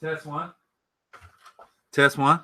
Test one. Test one.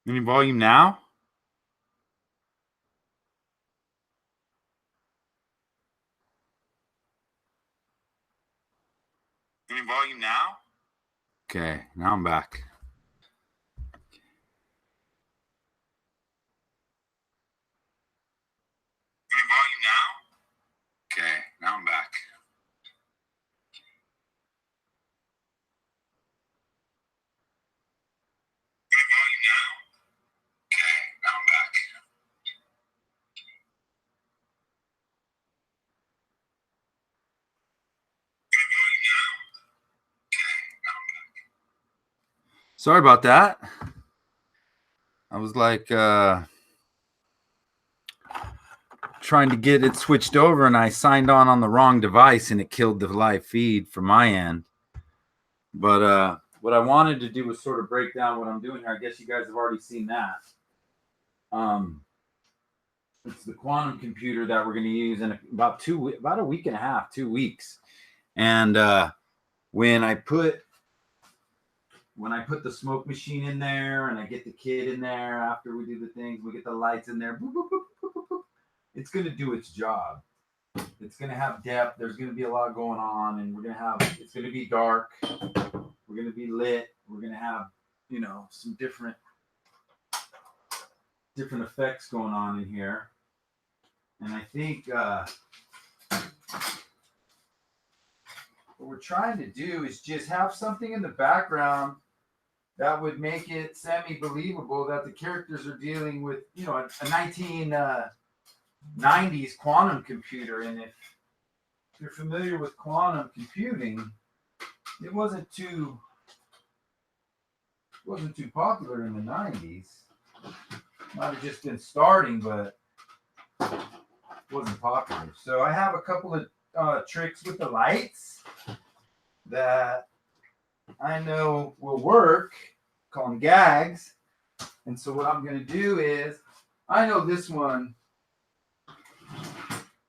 Any volume now? Any volume now? Okay, now I'm back. Any volume now? Okay, now I'm back. Any volume now? Okay, now I'm back. Any volume now? Okay, now I'm back. Sorry about that. I was like trying to get it switched over, and I signed on the wrong device, and it killed the live feed from my end. But what I wanted to do was sort of break down what I'm doing here. I guess you guys have already seen that. It's the quantum computer that we're going to use in about a week and a half, 2 weeks. And when I put the smoke machine in there, and I get the kit in there after we do the things, we get the lights in there. Boop, boop, boop, boop, boop, boop. It's going to do its job. It's going to have depth. There's going to be a lot going on, and it's going to be dark. We're going to be lit. We're going to have, some different effects going on in here. And I think what we're trying to do is just have something in the background that would make it semi-believable that the characters are dealing with, a 1990s quantum computer. And if you're familiar with quantum computing, it wasn't too popular in the 90s. Might have just been starting, but it wasn't popular. So I have a couple of tricks with the lights that I know will work, call them gags. And so what I'm going to do is, I know this one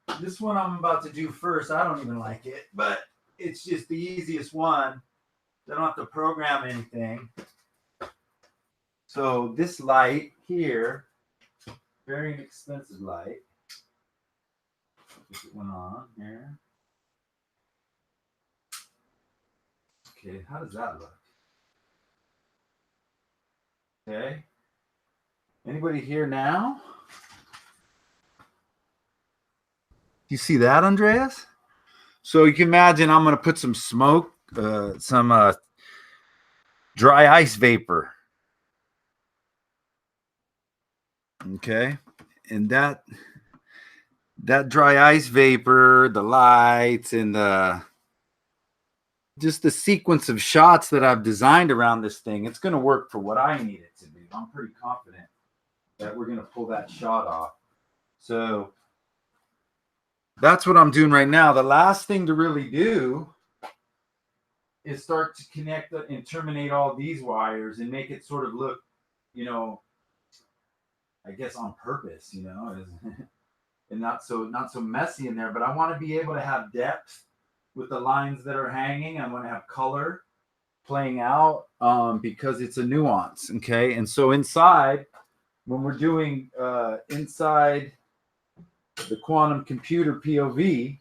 I'm about to do first. I don't even like it, but it's just the easiest one. I don't have to program anything. So this light here, very inexpensive light. Put one on here. Okay, how does that look? Okay. Anybody here now? You see that, Andreas? So you can imagine I'm going to put some smoke, some dry ice vapor. Okay. And that dry ice vapor, the lights, and just the sequence of shots that I've designed around this thing, it's going to work for what I need it to do. I'm pretty confident that we're going to pull that shot off. So that's what I'm doing right now. The last thing to really do is start to connect and terminate all these wires and make it sort of look, I guess on purpose, and not so messy in there. But I want to be able to have depth with the lines that are hanging. I want to have color playing out because it's a nuance. Okay. And so inside, when we're doing inside the quantum computer POV,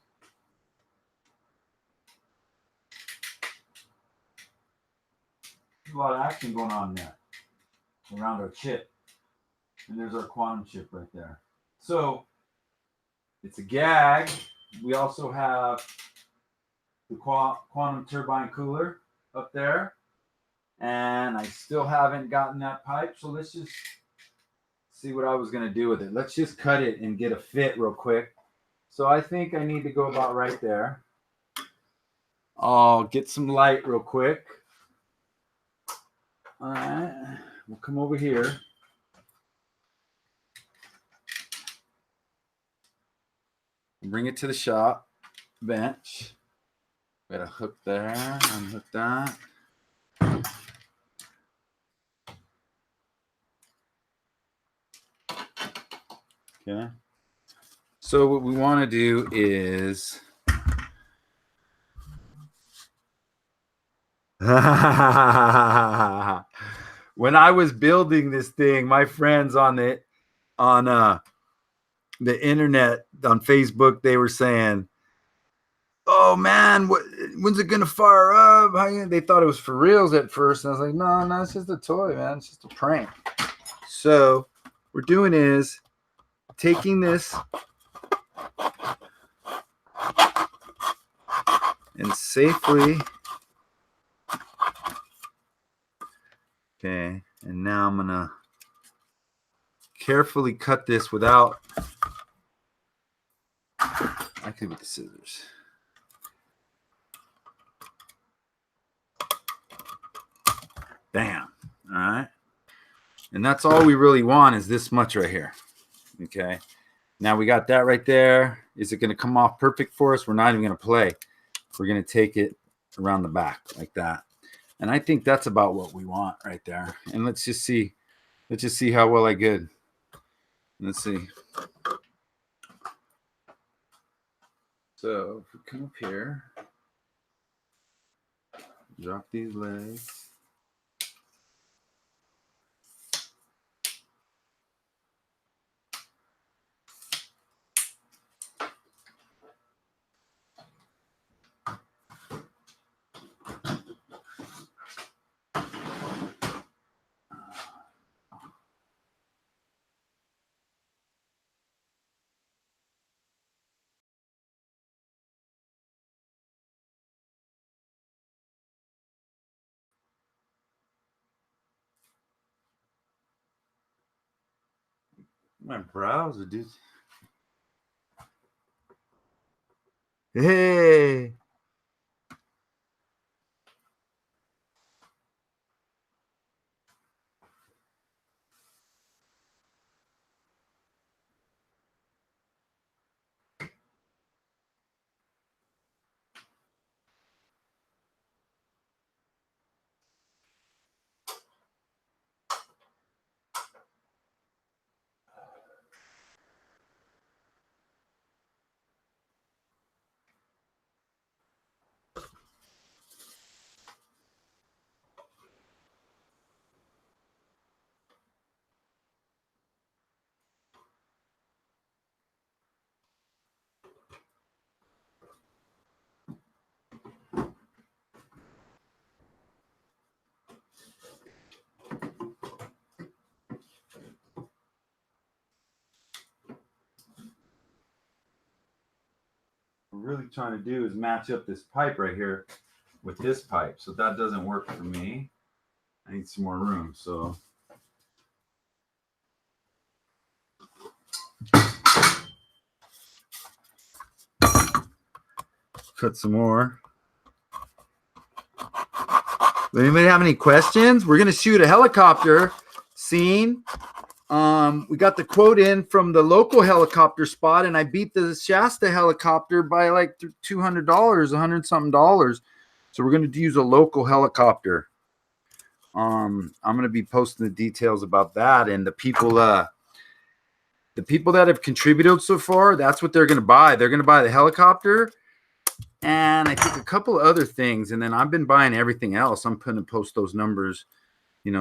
there's a lot of action going on there around our chip. And there's our quantum chip right there. So it's a gag. We also have the quantum turbine cooler up there. And I still haven't gotten that pipe. So let's just see what I was going to do with it. Let's just cut it and get a fit real quick. So I think I need to go about right there. I'll get some light real quick. All right. We'll come over here. Bring it to the shop bench. Got a hook there. Unhook that. Okay. So what we want to do is when I was building this thing, my friends on the internet on Facebook, they were saying, "Oh man, when's it gonna fire up?" They thought it was for reals at first, and I was like, "No, it's just a toy, man. It's just a prank." So what we're doing is taking this and safely. Okay, and now I'm gonna carefully cut this without, actually with the scissors. Bam. All right. And that's all we really want is this much right here. Okay. Now we got that right there. Is it going to come off perfect for us? We're not even going to play. We're going to take it around the back like that. And I think that's about what we want right there. And let's just see how well I did. Let's see. So if we come up here, drop these legs. My browser, dude. Hey. We're really trying to do is match up this pipe right here with this pipe. So that doesn't work for me. I need some more room. So cut some more. Does anybody have any questions? We're gonna shoot a helicopter scene. We got the quote in from the local helicopter spot, and I beat the Shasta helicopter by like $200, $100-something. So we're gonna use a local helicopter. I'm gonna be posting the details about that, and the people that have contributed so far, that's what they're gonna buy. They're gonna buy the helicopter, and I think a couple of other things, and then I've been buying everything else. I'm gonna post those numbers,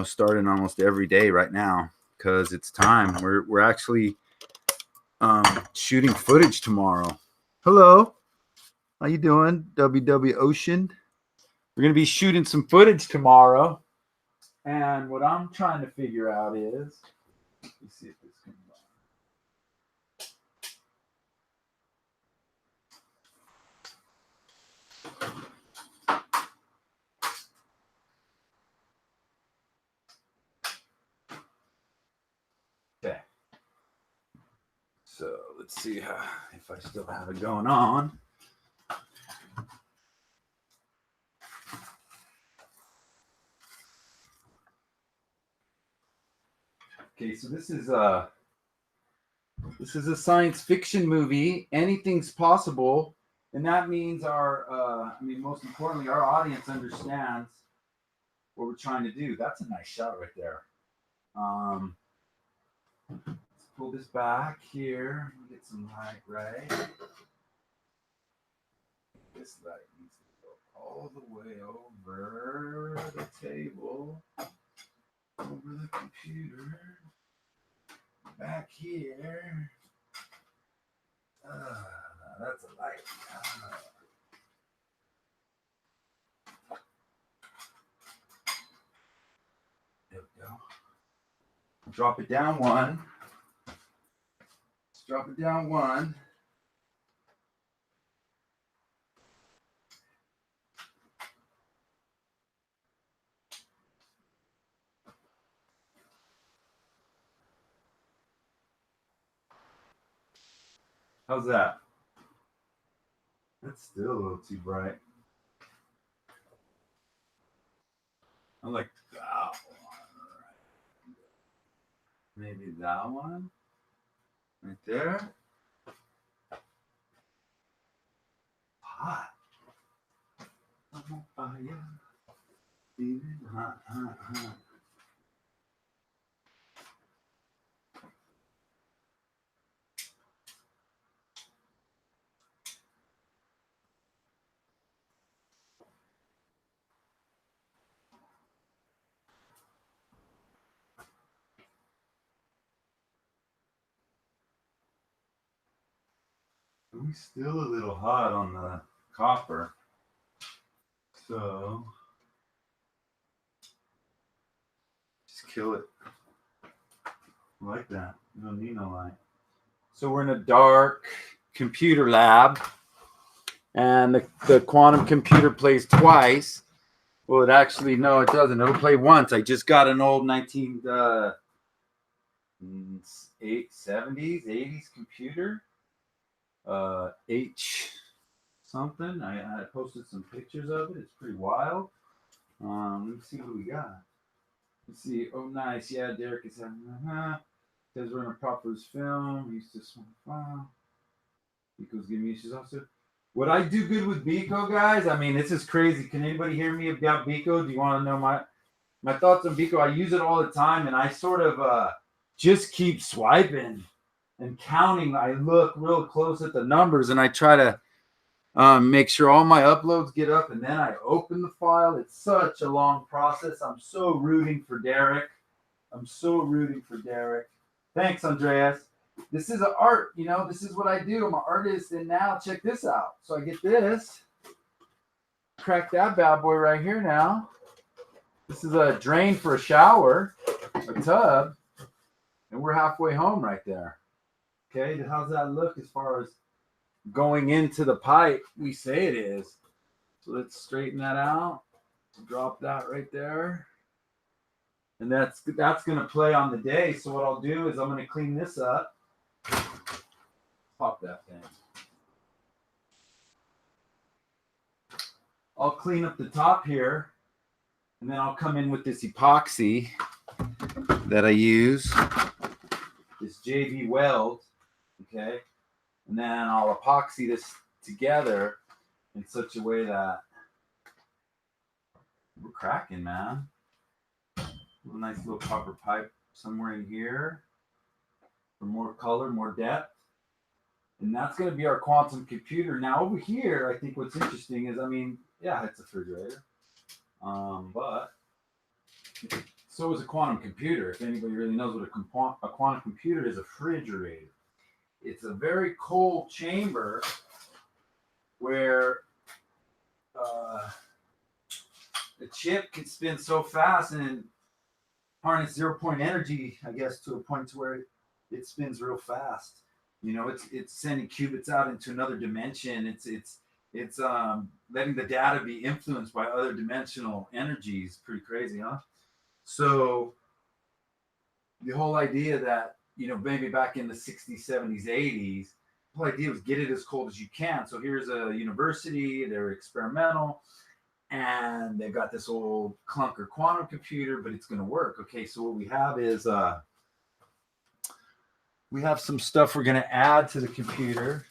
starting almost every day right now because it's time. We're actually shooting footage tomorrow. Hello, how you doing, WW Ocean? We're gonna be shooting some footage tomorrow, and what I'm trying to figure out is, let's see if this comes on. Okay. So let's see if I still have it going on. Okay, so this is a science fiction movie. Anything's possible, and that means most importantly, our audience understands what we're trying to do. That's a nice shot right there. Let's pull this back here. Get some light right. This light needs to go all the way over the table. over the computer. Back here. That's a light. There we go. Drop it down one. Let's drop it down one. How's that? That's still a little too bright. I like that one. Maybe that one. Right there. Hot. I'm on fire. Feeling hot, hot, hot. We're still a little hot on the copper. So just kill it. Like that. You don't need no light. So we're in a dark computer lab, and the quantum computer plays twice. Well, it actually, no, it doesn't. It'll play once. I just got an old 1970s, 80s computer. H something. I posted some pictures of it. It's pretty wild. Let's see what we got. Let's see. Oh, nice. Yeah, Derek is having. Says we're in a Proppers film. He used to smoke file. Biko's giving me issues also. Would I do good with Biko, guys? I mean, this is crazy. Can anybody hear me about Biko? Do you want to know my thoughts on Biko? I use it all the time, and I sort of just keep swiping and counting. I look real close at the numbers, and I try to make sure all my uploads get up, and then I open the file. It's such a long process. I'm so rooting for Derek. Thanks, Andreas. This is an art, this is what I do. I'm an artist, and now check this out. So I get this. Crack that bad boy right here now. This is a drain for a shower, a tub, and we're halfway home right there. Okay, how's that look as far as going into the pipe we say it is? So let's straighten that out. Drop that right there. And that's going to play on the day. So what I'll do is I'm going to clean this up. Pop that thing. I'll clean up the top here, and then I'll come in with this epoxy that I use, this JV Weld, okay? And then I'll epoxy this together in such a way that we're cracking, man. A nice little copper pipe somewhere in here for more color, more depth. And that's going to be our quantum computer. Now over here, I think what's interesting is, yeah, it's a refrigerator. But so is a quantum computer. If anybody really knows what a quantum computer is, a refrigerator. It's a very cold chamber where the chip can spin so fast and harness 0 point energy, I guess, to a point to where it spins real fast. It's sending qubits out into another dimension. It's letting the data be influenced by other dimensional energies. Pretty crazy, huh? So the whole idea that, maybe back in the 60s, 70s, 80s, the whole idea was get it as cold as you can. So here's a university, they're experimental, and they've got this old clunker quantum computer, but it's going to work. Okay, so what we have is we have some stuff we're going to add to the computer,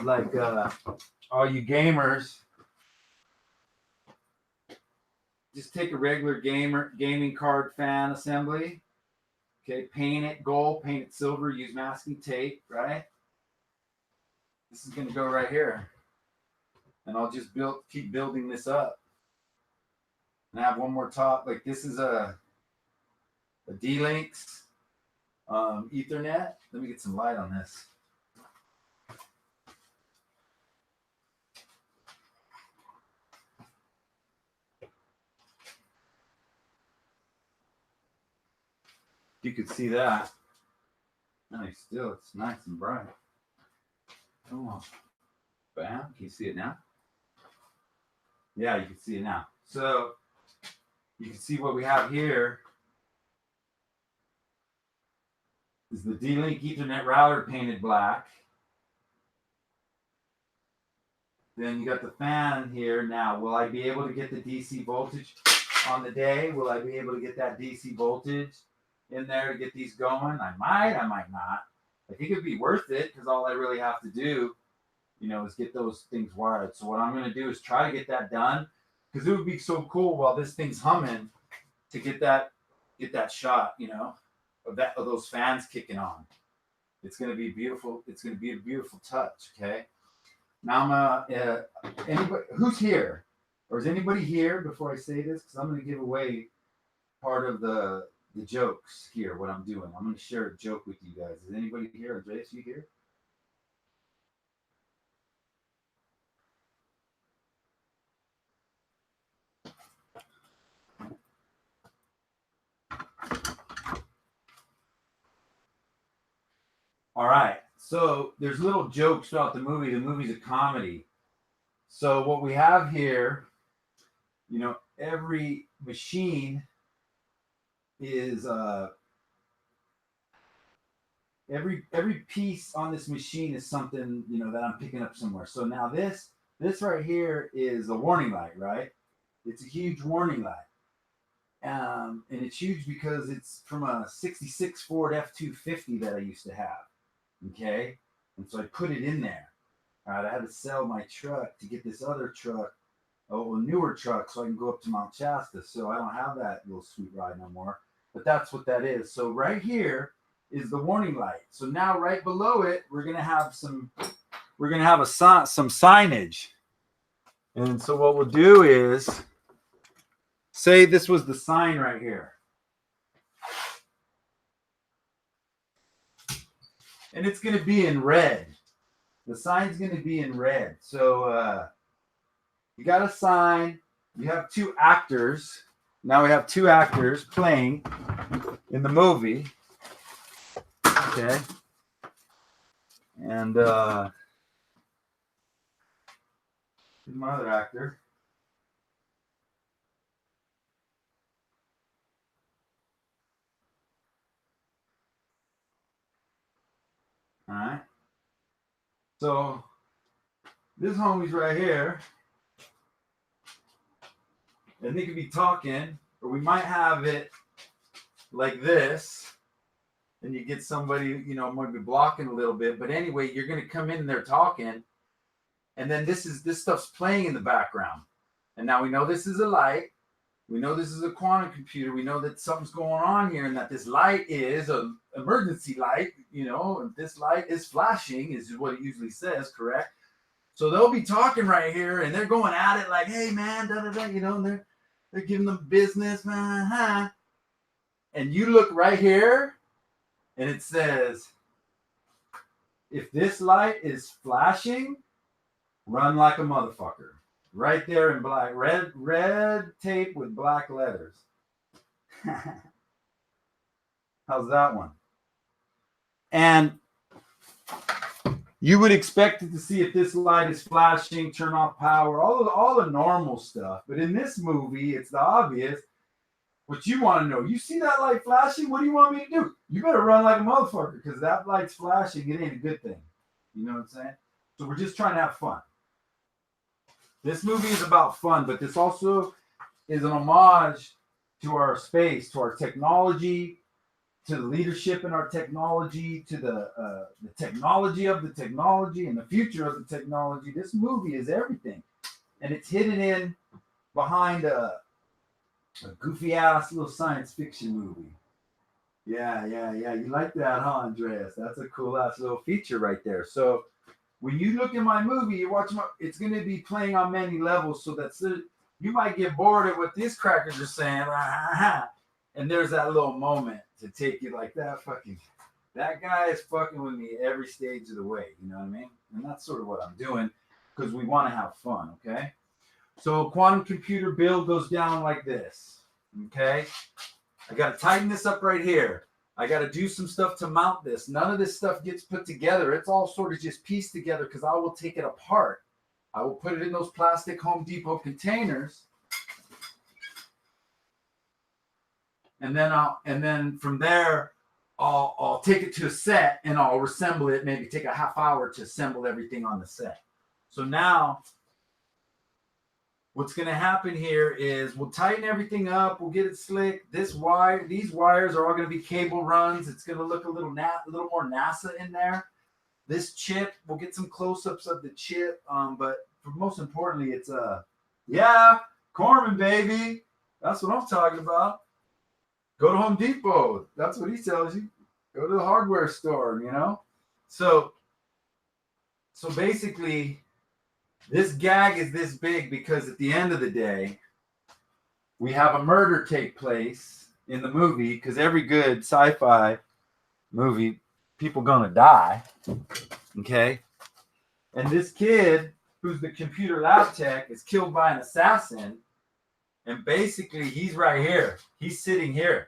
like all you gamers, just take a regular gaming card fan assembly, okay, paint it gold, paint it silver, use masking tape, right? This is going to go right here, and I'll just keep building this up. And I have one more top. Like this is a D-Links Ethernet. Let me get some light on this. You could see that. Nice, still, it's nice and bright. Oh, bam! Can you see it now? Yeah, you can see it now. So you can see what we have here is the D-Link Ethernet router painted black. Then you got the fan here. Now, will I be able to get the DC voltage on the day? Will I be able to get that DC voltage in there to get these going? I might not. I think it'd be worth it because all I really have to do, is get those things wired. So what I'm going to do is try to get that done because it would be so cool while this thing's humming to get that shot, of those fans kicking on. It's going to be beautiful. It's going to be a beautiful touch. Okay. Now anybody who's here, or is anybody here before I say this? Because I'm going to give away part of the jokes here. What I'm doing, I'm going to share a joke with you guys. Is anybody here? Andreas, you here? All right. So there's little jokes throughout the movie. The movie's a comedy. So what we have here, every machine is every piece on this machine is something that I'm picking up somewhere. So now this right here is a warning light, right? It's a huge warning light. And it's huge because it's from a 66 Ford F-250 that I used to have. Okay. And so I put it in there. All right. I had to sell my truck to get this other truck, a newer truck, so I can go up to Mount Shasta. So I don't have that little sweet ride no more. But that's what that is. So right here is the warning light. So now right below it, we're gonna have some signage. And so what we'll do is say this was the sign right here. And it's going to be in red. The sign's going to be in red. So you got a sign. You have two actors. Now we have two actors playing in the movie. Okay. And here's my other actor. All right. So this homie's right here. And they could be talking, or we might have it like this. And you get somebody, might be blocking a little bit. But anyway, you're going to come in and they're talking. And then this stuff's playing in the background. And now we know this is a light. We know this is a quantum computer. We know that something's going on here and that this light is an emergency light, and this light is flashing, is what it usually says, correct? So they'll be talking right here and they're going at it like, hey, man, da-da-da, and they're giving them business, man. And you look right here and it says, if this light is flashing, run like a motherfucker. Right there in black, red tape with black letters. How's that one? And you would expect it to see if this light is flashing, turn off power, all the normal stuff. But in this movie, it's the obvious. What you want to know, you see that light flashing? What do you want me to do? You better run like a motherfucker because that light's flashing. It ain't a good thing. You know what I'm saying? So we're just trying to have fun. This movie is about fun, but this also is an homage to our space, to our technology, to the leadership in our technology, to the technology of the technology and the future of the technology. This movie is everything. And it's hidden in behind a goofy ass little science fiction movie. Yeah. You like that, huh, Andreas? That's a cool ass little feature right there. So when you look at my movie, you're watching it's going to be playing on many levels. So you might get bored of what these crackers are saying. And there's that little moment to take you like that guy is fucking with me every stage of the way. You know what I mean? And that's sort of what I'm doing because we want to have fun. Okay. So quantum computer build goes down like this. Okay. I got to tighten this up right here. I got to do some stuff to mount this. None of this stuff gets put together. It's all sort of just pieced together because I will take it apart. I will put it in those plastic Home Depot containers. And then from there, I'll take it to a set and I'll assemble it, maybe take a half hour to assemble everything on the set. So now what's going to happen here is we'll tighten everything up. We'll get it slick. These wires are all going to be cable runs. It's going to look a little more NASA in there. This chip, we'll get some close-ups of the chip. But most importantly, it's Corman, baby. That's what I'm talking about. Go to Home Depot. That's what he tells you. Go to the hardware store, you know? So basically, this gag is this big because at the end of the day, we have a murder take place in the movie because every good sci-fi movie, people gonna die, okay? And this kid, who's the computer lab tech, is killed by an assassin. And basically, he's right here. He's sitting here.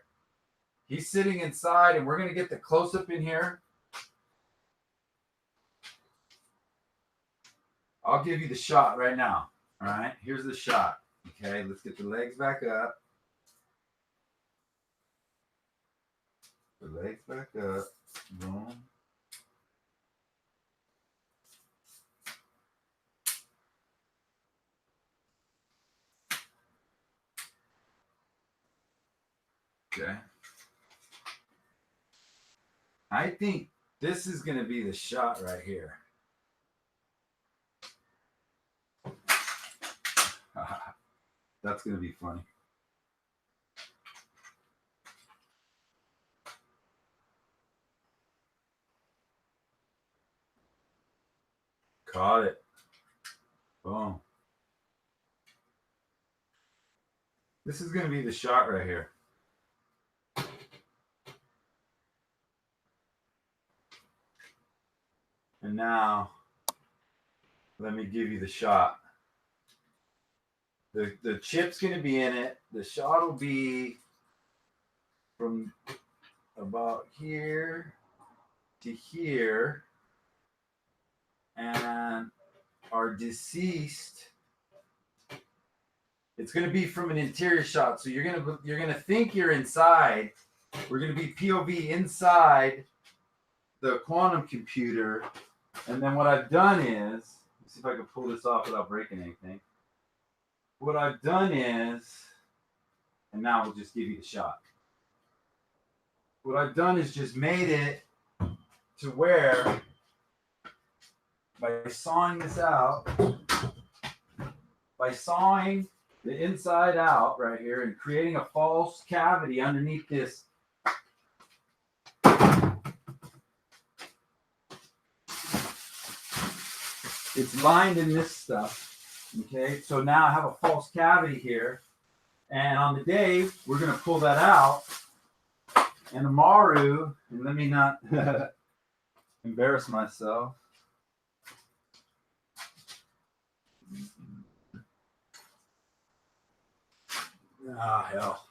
He's sitting inside, and we're going to get the close-up in here. I'll give you the shot right now. All right, here's the shot. Okay, let's get the legs back up. The legs back up. Boom. Okay. I think this is going to be the shot right here. That's going to be funny. Caught it. Boom. This is going to be the shot right here. And now, let me give you the shot. The chip's going to be in it. The shot will be from about here to here. And our deceased, it's going to be from an interior shot. So you're going to think you're inside. We're going to be POV inside the quantum computer. And then what I've done is, let's see if I can pull this off without breaking anything. What I've done is, and now we'll just give you the shot. What I've done is just made it to where, by sawing this out, by sawing the inside out right here and creating a false cavity underneath this, it's lined in this stuff. Okay, so now I have a false cavity here. And on the day, we're going to pull that out. And Amaru, and let me not embarrass myself. Ah, hell.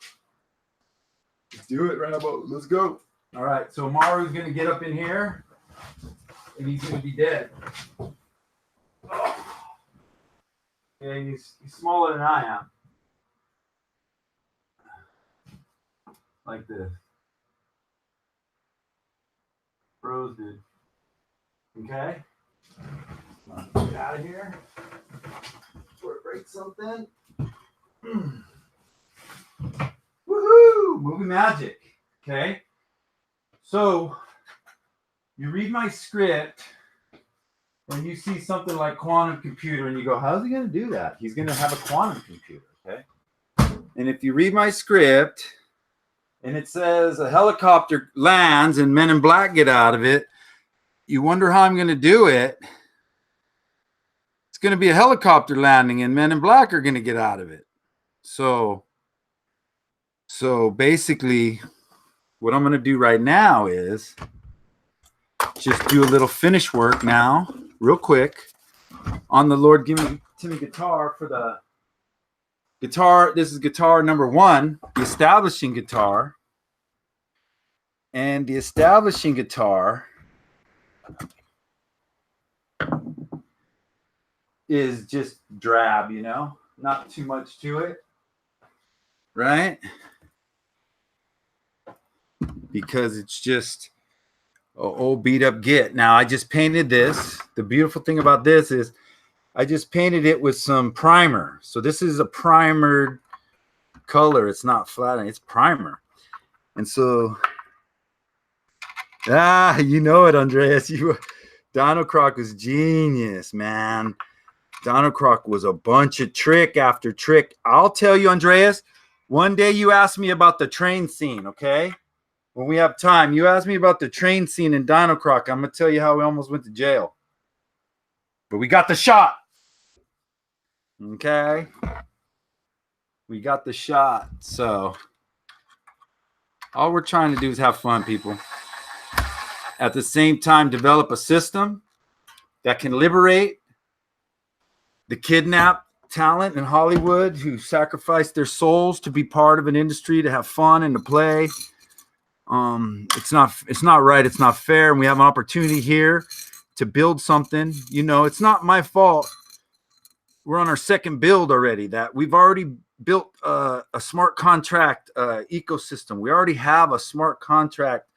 Let's do it, Rambo. Let's go. All right, so Amaru's going to get up in here. And he's going to be dead. Okay, he's smaller than I am. Like this. Rose did. Okay? Get out of here. Before it breaks something. Woohoo! Movie magic. Okay? So, you read my script. When you see something like quantum computer and you go, how's he going to do that? He's going to have a quantum computer, okay? And if you read my script and it says a helicopter lands and Men in Black get out of it, you wonder how I'm going to do it. It's going to be a helicopter landing and Men in Black are going to get out of it. So basically what I'm going to do right now is just do a little finish work now, real quick, on the Lord Give Me Timmy guitar for the guitar. This is guitar number 1, the establishing guitar. And the establishing guitar is just drab, you know, not too much to it, right? Because it's just an old beat up Git. Now I just painted this. The beautiful thing about this is I just painted it with some primer. So this is a primered color. It's not flat, it's primer. And so, you know it, Andreas. Donald Croc was genius, man. Donald Croc was a bunch of trick after trick. I'll tell you, Andreas, one day you asked me about the train scene, okay? When we have time, you asked me about the train scene in Donald Croc. I'm going to tell you how we almost went to jail. But we got the shot. Okay? We got the shot. So all we're trying to do is have fun, people. At the same time, develop a system that can liberate the kidnapped talent in Hollywood who sacrificed their souls to be part of an industry, to have fun and to play. It's not right. It's not fair. And we have an opportunity here to build something. You know, it's not my fault. We're on our second build already. That we've already built a smart contract ecosystem. We already have a smart contract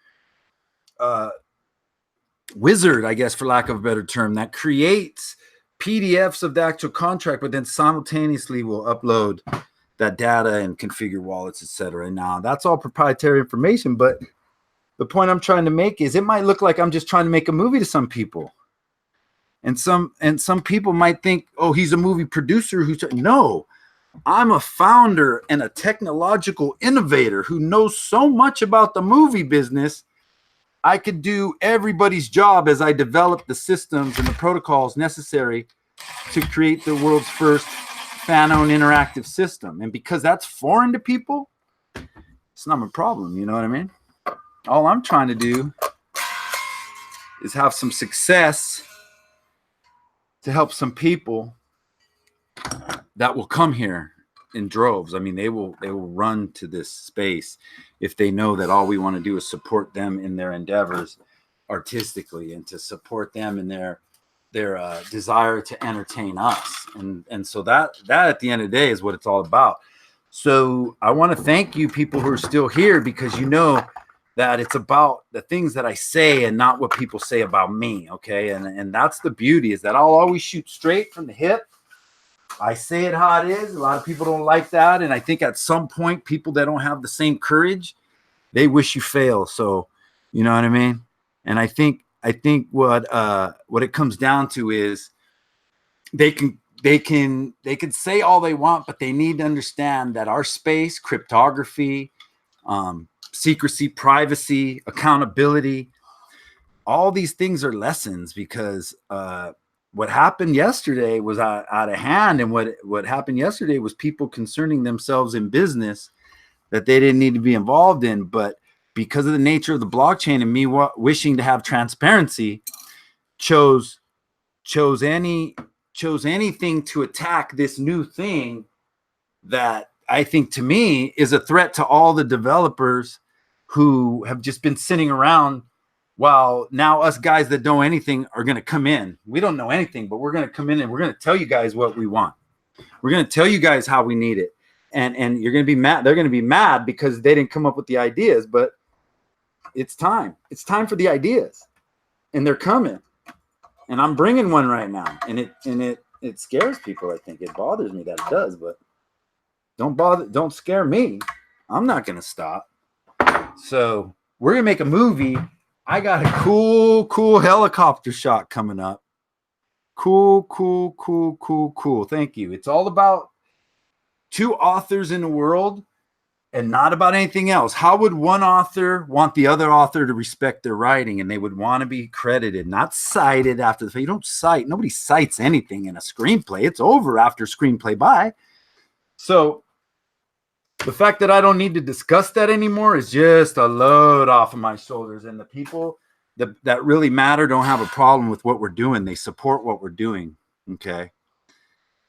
wizard, I guess, for lack of a better term, that creates PDFs of the actual contract, but then simultaneously will upload that data and configure wallets, etc. Now that's all proprietary information, but the point I'm trying to make is it might look like I'm just trying to make a movie to some people. And some people might think, oh, he's a movie producer no, I'm a founder and a technological innovator who knows so much about the movie business. I could do everybody's job as I develop the systems and the protocols necessary to create the world's first fan-owned interactive system. And because that's foreign to people, it's not my problem. You know what I mean? All I'm trying to do is have some success to help some people that will come here in droves. I mean, they will run to this space if they know that all we want to do is support them in their endeavors artistically and to support them in their desire to entertain us. And so that at the end of the day is what it's all about. So I want to thank you people who are still here, because you know that it's about the things that I say and not what people say about me. Okay. And that's the beauty, is that I'll always shoot straight from the hip. I say it how it is. A lot of people don't like that. And I think at some point, people that don't have the same courage, they wish you fail. So, you know what I mean? And I think what it comes down to is they can say all they want, but they need to understand that our space, cryptography, secrecy, privacy, accountability, all these things are lessons, because what happened yesterday was out of hand. And what happened yesterday was people concerning themselves in business that they didn't need to be involved in. But because of the nature of the blockchain and me wishing to have transparency, chose anything to attack this new thing that I think, to me, is a threat to all the developers who have just been sitting around, while now us guys that know anything are going to come in. We don't know anything, but we're going to come in and we're going to tell you guys what we want. We're going to tell you guys how we need it. And you're going to be mad. They're going to be mad because they didn't come up with the ideas, but it's time. It's time for the ideas, and they're coming. And I'm bringing one right now, and it scares people. I think it bothers me that it does, but don't scare me. I'm not going to stop. So we're going to make a movie. I got a cool helicopter shot coming up. Cool. Thank you. It's all about two authors in the world and not about anything else. How would one author want the other author to respect their writing? And they would want to be credited, not cited after the fact. You don't cite. Nobody cites anything in a screenplay. It's over after screenplay. Bye. So The fact that I don't need to discuss that anymore is just a load off of my shoulders. And the people that really matter don't have a problem with what we're doing. They support what we're doing. Okay.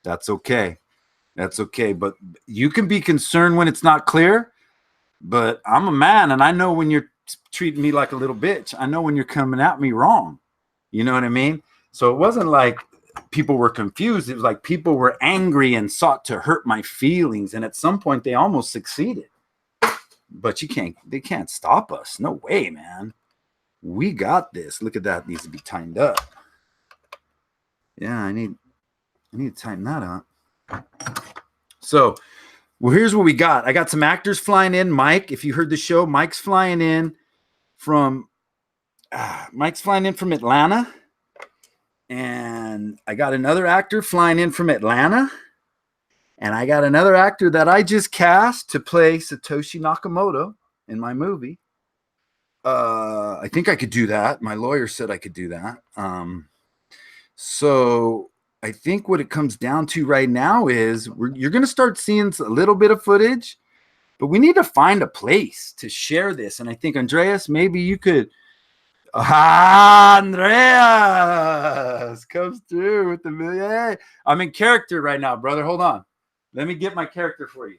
That's okay. That's okay. But you can be concerned when it's not clear. But I'm a man, and I know when you're treating me like a little bitch. I know when you're coming at me wrong. You know what I mean? So it wasn't like people were confused. It was like people were angry and sought to hurt my feelings. And at some point, they almost succeeded. But they can't stop us. No way, man. We got this. Look at that. It needs to be tightened up. Yeah, I need to tighten that up. So, well, here's what we got. I got some actors flying in. Mike, if you heard the show, Mike's flying in from Atlanta. And I got another actor flying in from Atlanta. And I got another actor that I just cast to play Satoshi Nakamoto in my movie. I think I could do that. My lawyer said I could do that. So I think what it comes down to right now is you're going to start seeing a little bit of footage, but we need to find a place to share this. And I think, Andreas, maybe you could. Andreas comes through with the million. Hey, I'm in character right now, brother. Hold on. Let me get my character for you.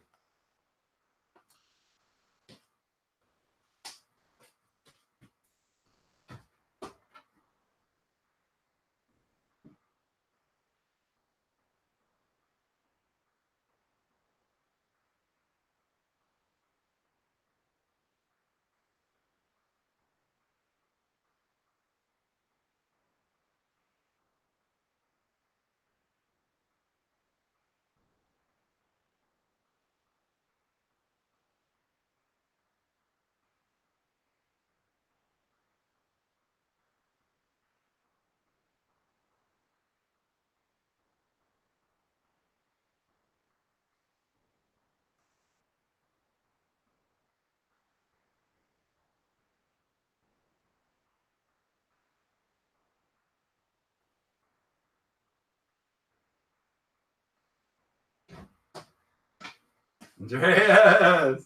Andreas,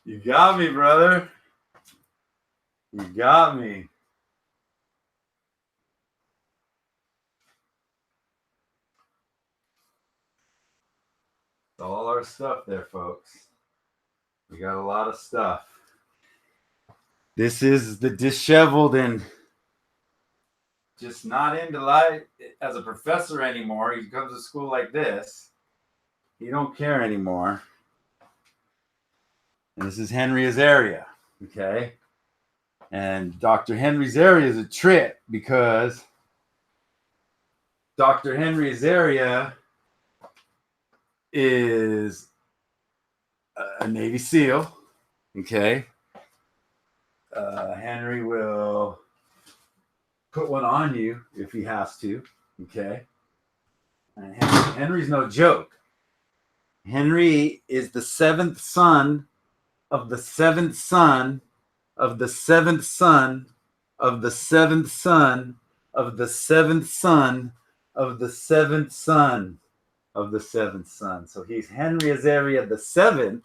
you got me, brother. You got me. All our stuff there, folks. We got a lot of stuff. This is the disheveled and just not into life as a professor anymore. He comes to school like this. He don't care anymore. And this is Henry Azaria, okay? And Dr. Henry Azaria is a trip because Dr. Henry Azaria is a Navy SEAL, okay? Henry will put one on you if he has to, okay? And Henry's no joke. Henry is the seventh son of the seventh son of the seventh son of the seventh son of the seventh son of the seventh son of the seventh son. So he's Henry Azaria the seventh,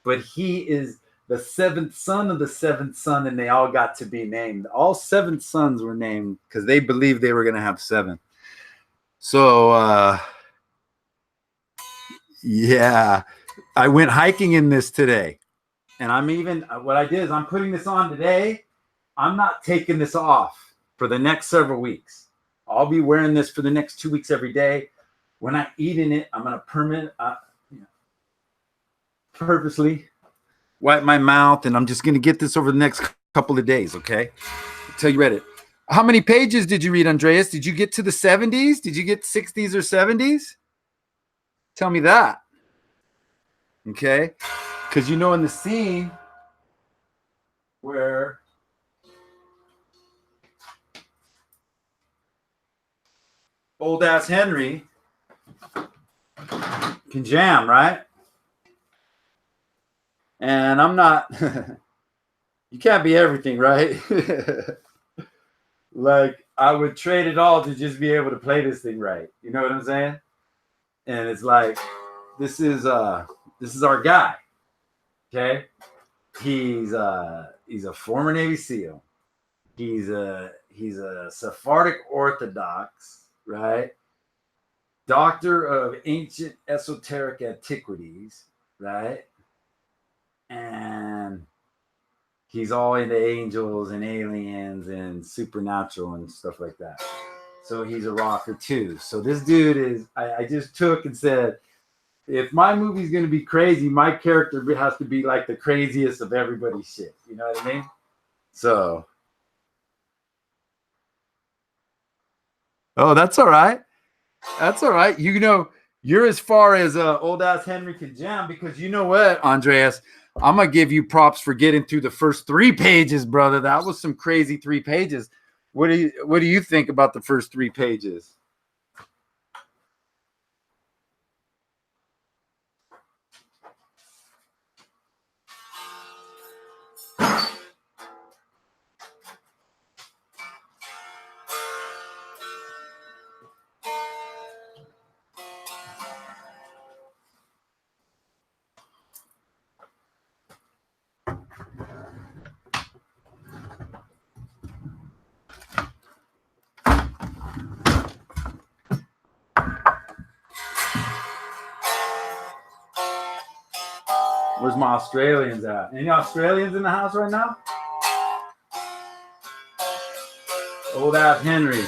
but he is the seventh son of the seventh son, and they all got to be named. All seven sons were named because they believed they were going to have seven. So, yeah, I went hiking in this today. And what I did is I'm putting this on today. I'm not taking this off for the next several weeks. I'll be wearing this for the next 2 weeks every day. When I eat in it, I'm going to purposely wipe my mouth, and I'm just going to get this over the next couple of days, okay? Until you read it. How many pages did you read, Andreas? Did you get to the 70s? Did you get 60s or 70s? Tell me that. Okay? Because in the scene where old ass Henry can jam, right? And I'm not, you can't be everything, right? Like, I would trade it all to just be able to play this thing right. You know what I'm saying? And it's like, this is this is our guy. Okay, he's a former Navy SEAL. He's a Sephardic Orthodox, right? Doctor of ancient esoteric antiquities, right? And he's all into angels and aliens and supernatural and stuff like that. So he's a rocker too. So this dude is, I just took and said, if my movie's going to be crazy, my character has to be like the craziest of everybody's shit. You know what I mean? So. Oh, that's all right. That's all right. You know, you're as far as old ass Henry can jam, because you know what, Andreas? I'm going to give you props for getting through the first 3 pages, brother. That was some crazy 3 pages. What do you think about the first 3 pages? Where's my Australians at? Any Australians in the house right now? Old ass Henry.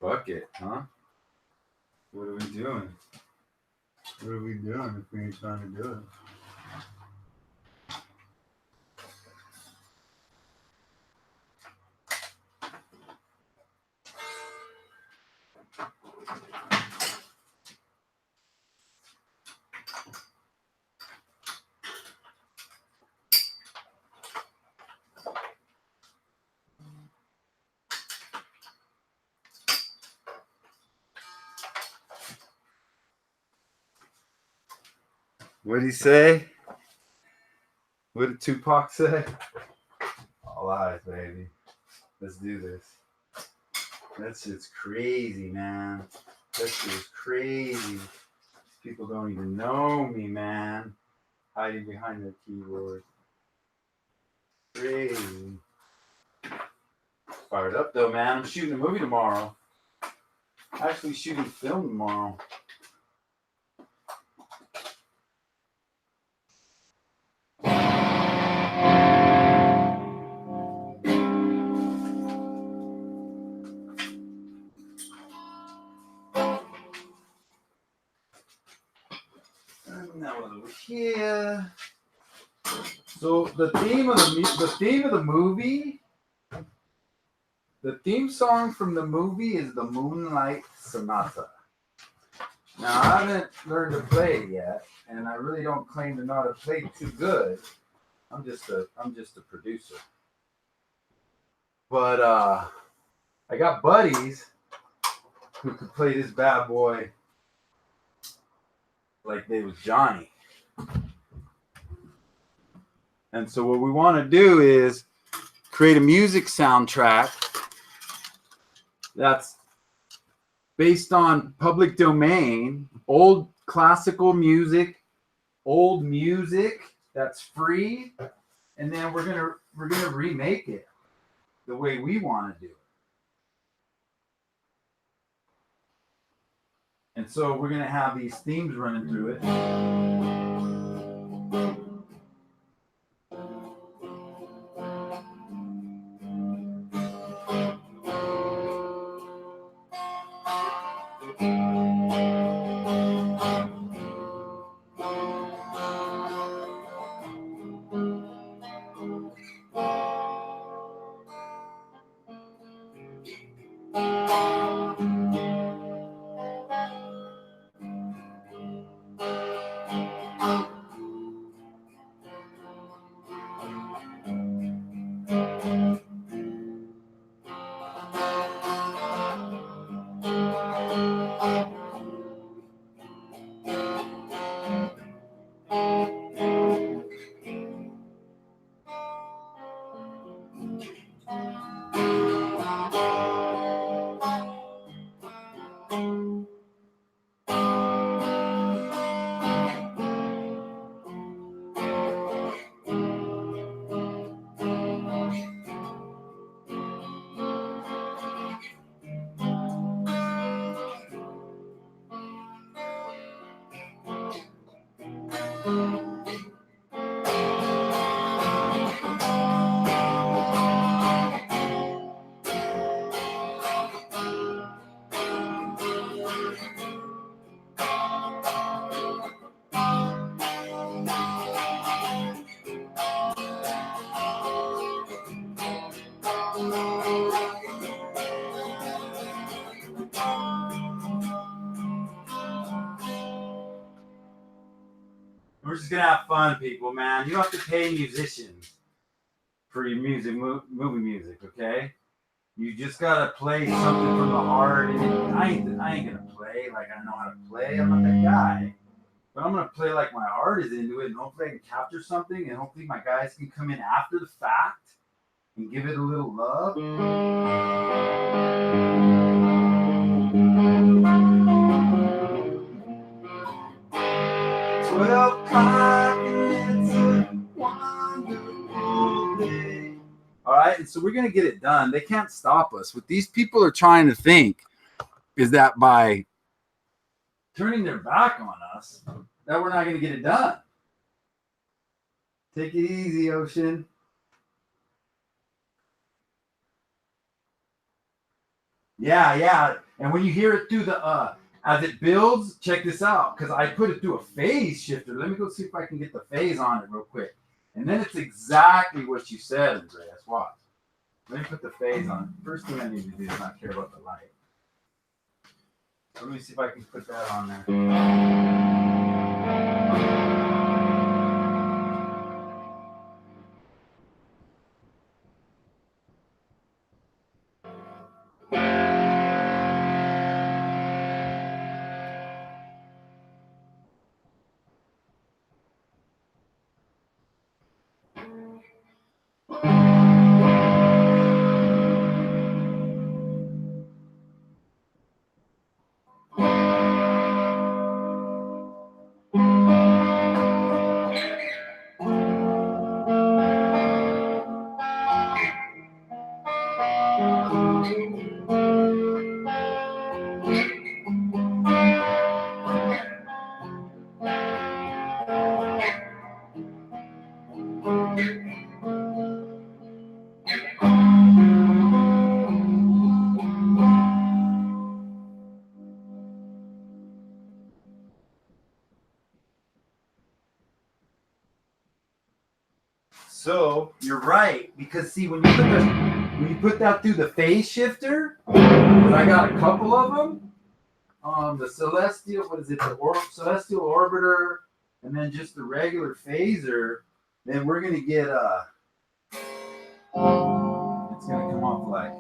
Fuck it, huh? What are we doing? What are we doing if we ain't trying to do it? What did he say? What did Tupac say? All eyes, baby. Let's do this. That shit's crazy, man. That shit's crazy. People don't even know me, man. Hiding behind their keyboard. Crazy. Fired up though, man. I'm shooting a movie tomorrow. Actually shooting film tomorrow. That one over here. So the theme of the movie, the theme song from the movie is the Moonlight Sonata. Now I haven't learned to play it yet, and I really don't claim to know how to play too good. I'm just a producer. But I got buddies who could play this bad boy like they was Johnny. And so what we want to do is create a music soundtrack that's based on public domain, old classical music, old music that's free, and then we're gonna remake it the way we want to do it. And so we're gonna have these themes running through it. We're just gonna have fun, people, man. You don't have to pay musicians for your music, movie music, okay? You just gotta play something from the heart. And I ain't gonna play like I know how to play. I'm not that guy. But I'm gonna play like my heart is into it, and hopefully I can capture something, and hopefully my guys can come in after the fact and give it a little love. 12 o'clock and it's a wonderful day. All right, and so we're gonna get it done. They can't stop us. What these people are trying to think is that by turning their back on us, that we're not gonna get it done. Take it easy, Ocean. Yeah. And when you hear it through the as it builds, check this out, because I put it through a phase shifter. Let me go see if I can get the phase on it real quick. And then it's exactly what you said, Andreas. Watch. Let me put the phase on. First thing I need to do is not care about the light. So let me see if I can put that on there. So you're right, because see, when you put that through the phase shifter, because I got a couple of them, the celestial, what is it, the celestial orbiter, and then just the regular phaser, then we're gonna get it's gonna come off like.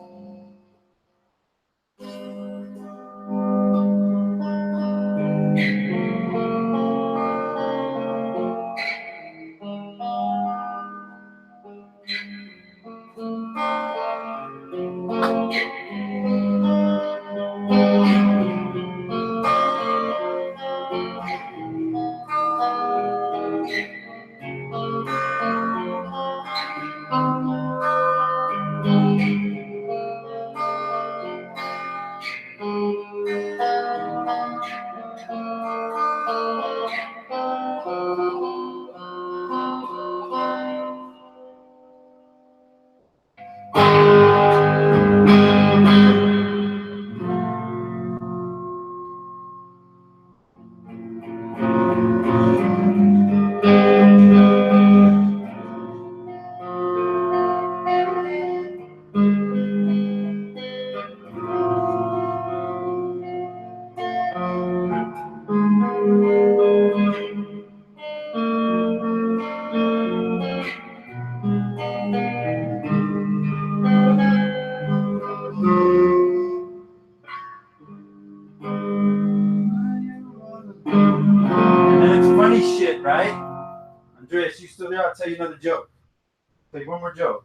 right? Andreas, you still there? I'll tell you another joke. I'll tell you one more joke.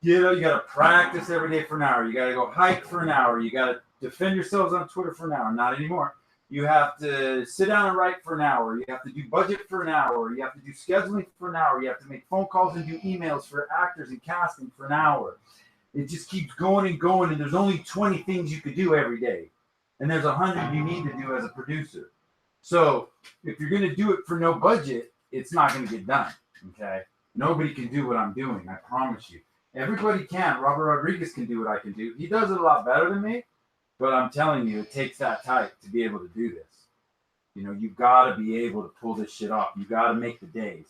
You got to practice every day for an hour. You got to go hike for an hour. You got to defend yourselves on Twitter for an hour. Not anymore. You have to sit down and write for an hour. You have to do budget for an hour. You have to do scheduling for an hour. You have to make phone calls and do emails for actors and casting for an hour. It just keeps going and going, and there's only 20 things you could do every day. And there's 100 you need to do as a producer. So if you're going to do it for no budget, it's not going to get done, okay? Nobody can do what I'm doing, I promise you. Everybody can. Robert Rodriguez can do what I can do. He does it a lot better than me, but I'm telling you, it takes that type to be able to do this. You know, you've got to be able to pull this shit off. You got to make the days.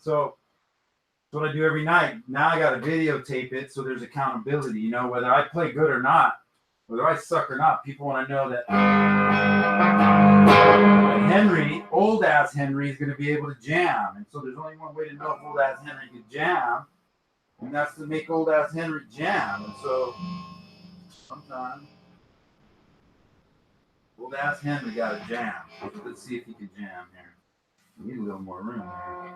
So that's what I do every night. Now I got to videotape it so there's accountability. You know, whether I play good or not, whether I suck or not, people want to know that Henry, old ass Henry, is going to be able to jam. And so there's only one way to know if old ass Henry can jam, and that's to make old ass Henry jam. And so sometimes old ass Henry got to jam. Let's see if he can jam here. We need a little more room here.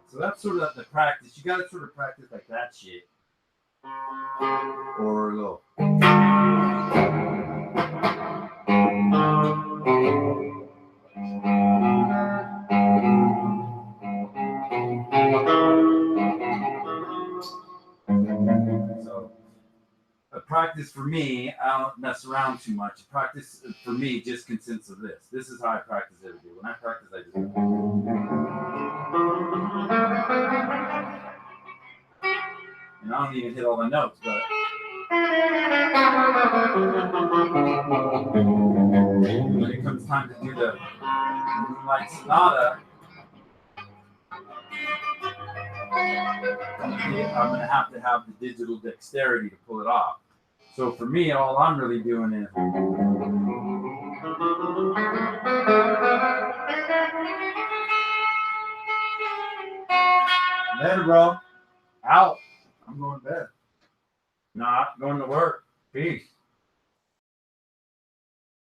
So that's sort of the practice. You got to sort of practice like that shit. Or a little. So a practice for me, I don't mess around too much. A practice for me just consists of this. This is how I practice every day. When I practice, I just and I don't even hit all the notes, but when it comes time to do the Moonlight Sonata, I'm going to have the digital dexterity to pull it off. So for me, all I'm really doing is later, bro. Out. I'm going to bed. Not going to work. Peace.